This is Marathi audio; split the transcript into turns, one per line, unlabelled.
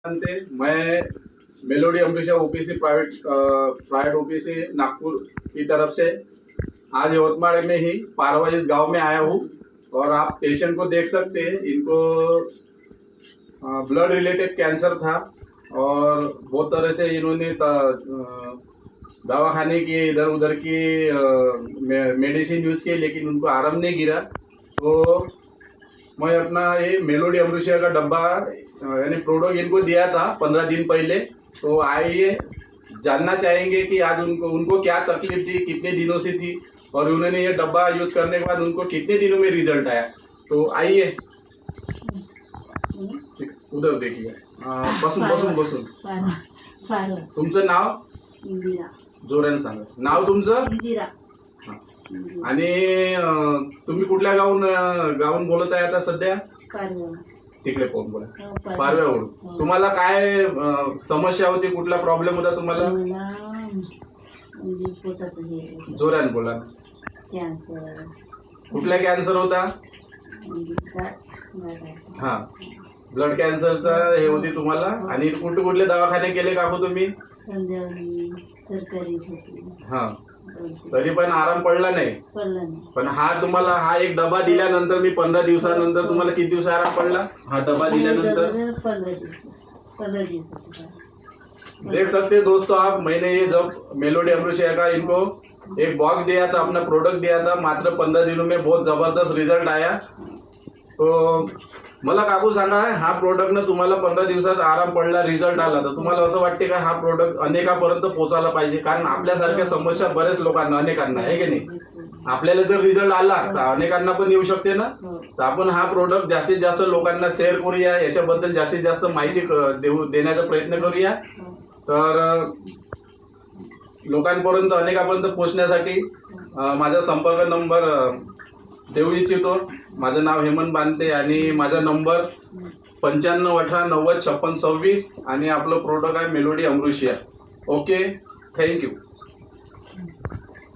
मैं melody Amrisha OPC private OPC Nagpur की तरफ से आज यवतमाड़ में ही पारवा इस गांव में आया हूँ। और आप पेशेंट को देख सकते हैं, इनको ब्लड रिलेटेड कैंसर था और बहुत तरह से इन्होंने दवाखाने की इधर उधर की मेडिसिन यूज की, लेकिन उनको आराम नहीं गिरा। तो मैं अपना ये मेलोडी अमृषा का डब्बा यानी प्रोडक्ट इनको दिया था 15 दिन पहले। तो आइए जानना चाहेंगे कि आज उनको क्या तकलीफ थी, कितने दिनों से थी और उन्होंने ये डब्बा यूज करने के बाद उनको कितने दिनों में रिजल्ट आया। तो आइए उधर देखिए। बसून तुमचं नाव जोराने सांगा। नाव तुमचं आणि तुम्ही कुठल्या गावून बोलत आहे आता सध्या? तिकडे कोण बोला? पारव्यावरून। तुम्हाला काय समस्या होती, कुठला प्रॉब्लेम होता तुम्हाला? जोराने बोला। कुठला कॅन्सर होता? हा, ब्लड कॅन्सरचा हे होती तुम्हाला। आणि कुठले दवाखाने केले काकू तुम्ही? हा, तरी पण आराम पडला नाही? पण तुम्हाला हा एक डबा दिल्यानंतर मी 15 दिवसानंतर तुम्हाला किती दिवस आराम पडला? हा डबा दिल्यानंतर
15 दिवस।
देख सकते हैं दोस्तों आप, मैंने ये जब मेलोडी अमृषा का इनको एक बॉक्स दिया था, अपना प्रोडक्ट दिया था, मात्र 15 दिनों में बहुत जबरदस्त रिजल्ट आया। तो मला काकू सांगा, हा प्रोडक्ट ना तुम्हाला 15 दिवसात आराम पडला, रिझल्ट आला, तर तुम्हाला असं वाटते का हा प्रोडक्ट अनेकापर्यंत पोहोचायला पाहिजे? कारण आपल्यासारख्या समस्या बरेच लोकांना, अनेकांना आहे की नाही? आपल्याला जर रिझल्ट आला तर अनेकांना पण येऊ शकते ना। तर आपण हा प्रोडक्ट जास्तीत जास्त लोकांना शेअर करूया, याच्याबद्दल जास्तीत जास्त माहिती देण्याचा प्रयत्न करूया। तर लोकांपर्यंत, अनेकापर्यंत पोहोचण्यासाठी माझा संपर्क नंबर देऊ इच्छितो। माझं नाव हेमंत बांते आणि माझा नंबर 9518905626 आणि आपलं प्रोडक्ट आहे मेलोडी अमृषा। Okay, thank you.